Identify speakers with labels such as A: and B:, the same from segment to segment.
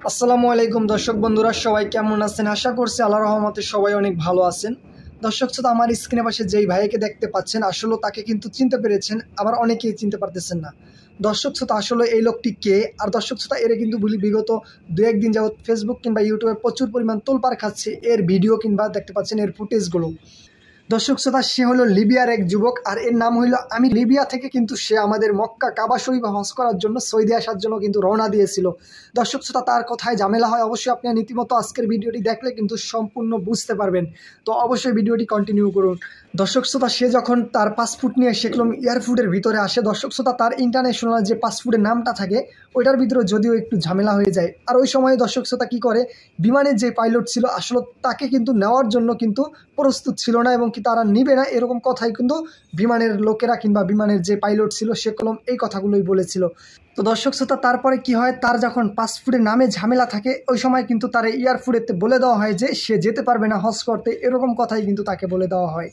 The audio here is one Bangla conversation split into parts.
A: আসসালামু আলাইকুম দর্শক বন্ধুরা, সবাই কেমন আছেন? আশা করছি আল্লাহর রহমতে সবাই অনেক ভালো আছেন। দর্শক শ্রোতা, আমার স্ক্রিনে পাশে যেই ভাইকে দেখতে পাচ্ছেন, আসলে তাকে কিন্তু চিনতে পেরেছেন, আবার অনেকেই চিনতে পারতেছেন না। দর্শক শ্রোতা, আসলে এই লোকটি কে? আর দর্শক শ্রোতা, এর কিন্তু বিগত 2-1 দিন যাবত ফেসবুক কিংবা ইউটিউবে প্রচুর পরিমাণ তোলপাড় খাচ্ছে এর ভিডিও কিংবা দেখতে পাচ্ছেন এর ফুটেজগুলো। দর্শক শ্রোতা, সে হলো লিবিয়ার এক যুবক, আর এর নাম হইল আমি। লিবিয়া থেকে কিন্তু সে আমাদের মক্কা কাবা শরীফ হজ করার জন্য সৌদি আসার জন্য কিন্তু রওনা দিয়েছিল। দর্শক শ্রোতা, তার কথায় ঝামেলা হয়, অবশ্যই আপনি নীতিমতো আজকের ভিডিওটি দেখলে কিন্তু সম্পূর্ণ বুঝতে পারবেন। তো অবশ্যই ভিডিওটি কন্টিনিউ করুন। দর্শক শ্রোতা, সে যখন তার পাসপোর্ট নিয়ে সেগুলো এয়ারফুডের ভিতরে আসে, দর্শক শ্রোতা, তার ইন্টারন্যাশনাল যে পাসপোর্টের নামটা থাকে ওইটার ভিতরে যদিও একটু ঝামেলা হয়ে যায়। আর ওই সময়ে দর্শক শ্রোতা কী করে, বিমানের যে পাইলট ছিল আসলে তাকে কিন্তু নেওয়ার জন্য কিন্তু প্রস্তুত ছিল না, এবং কি তারা নিবে না এরকম কথাই কিন্তু বিমানের লোকেরা কিংবা বিমানের যে পাইলট ছিল সে কলম এই কথাগুলোই বলেছিল। তো দর্শক শ্রোতা, তারপরে কি হয়, তার যখন পাসপোর্টের নামে ঝামেলা থাকে ওই সময় কিন্তু তার এয়ারফুডেতে বলে দেওয়া হয় যে সে যেতে পারবে না হজ করতে, এরকম কথাই কিন্তু তাকে বলে দেওয়া হয়।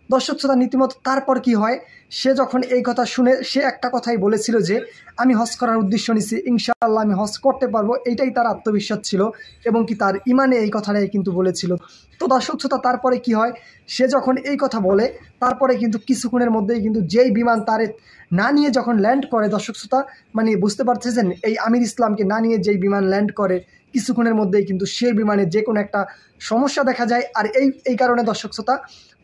A: দর্শক শ্রোতা, নীতিমতো তারপর কি হয়, সে যখন এই কথা শুনে সে একটা কথাই বলেছিল যে আমি হজ করার উদ্দেশ্য নিছি, ইনশাআল্লাহ আমি হজ করতে পারবো, এইটাই তার আত্মবিশ্বাস ছিল, এবং কি তার ইমানে এই কথাটাই কিন্তু বলেছিল। তো দর্শক শ্রোতা, তারপরে কি হয়, সে যখন এই কথা বলে তারপরে কিন্তু কিছুক্ষণের মধ্যেই কিন্তু যেই বিমান তারে না নিয়ে যখন ল্যান্ড করে, দর্শক শ্রোতা মানে বুঝতে পারতেছেন, এই আমির ইসলামকে না নিয়ে যেই বিমান ল্যান্ড করে কিছুক্ষণের মধ্যেই কিন্তু সেই বিমানে যে কোনো একটা সমস্যা দেখা যায়। আর এই কারণে দর্শক শ্রোতা,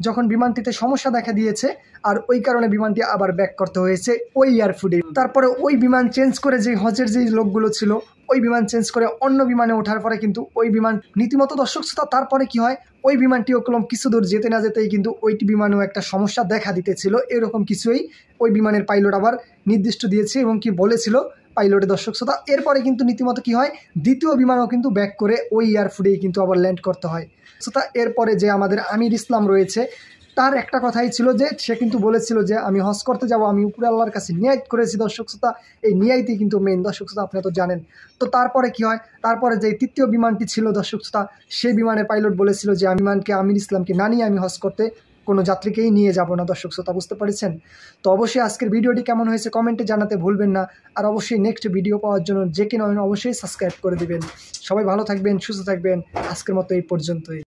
A: যখন বিমানটিতে সমস্যা দেখা দিয়েছে আর ওই কারণে বিমানটি আবার ব্যাক করতে হয়েছে ওই এয়ারফুডে। তারপরে ওই বিমান চেঞ্জ করে যে হজের যেই লোকগুলো ছিল ওই বিমান চেঞ্জ করে অন্য বিমানে ওঠার পরে কিন্তু ওই বিমান রীতিমতো দর্শক শ্রোতা, তারপরে কি হয়, ওই বিমানটিও কলম কিছু দূর যেতে না যেতেই কিন্তু ওইটি বিমানেও একটা সমস্যা দেখা দিতেছিল। এরকম কিছুই ওই বিমানের পাইলট আবার নির্দিষ্ট দিয়েছে এবং কি বলেছিল পাইলটে। দর্শক শ্রোতা, এরপরে কিন্তু রীতিমতো কি হয়, দ্বিতীয় বিমানও কিন্তু ব্যাক করে ওই এয়ারফুডেই কিন্তু আবার ল্যান্ড করতে হয়। শ্রোতা, এরপরে যে আমাদের আমির ইসলাম রয়েছে তার একটা কথাই ছিল যে সে কিন্তু বলেছিল যে আমি হজ করতে যাব, আমি উপরে আল্লাহর কাছে নিয়াত করেছি। দর্শক শ্রোতা, এই নিয়াতই কিন্তু মেইন। দর্শক শ্রোতা, আপনি তো জানেন। তো তারপরে কি হয়, তারপরে যে তৃতীয় বিমানটি ছিল দর্শক শ্রোতা, সেই বিমানের পাইলট বলেছিল যে বিমানকে আমির ইসলামকে না নিয়ে আমি হজ করতে কোনো যাত্রীকেই নিয়ে যাব না। দর্শক শ্রোতা, বুঝতে পারছেন? তো অবশ্যই আজকের ভিডিওটি কেমন হয়েছে কমেন্টে জানাতে ভুলবেন না। আর অবশ্যই নেক্সট ভিডিও পাওয়ার জন্য যে কেন অবশ্যই সাবস্ক্রাইব করে দিবেন। সবাই ভালো থাকবেন, সুস্থ থাকবেন। আজকের মতো এই পর্যন্তই।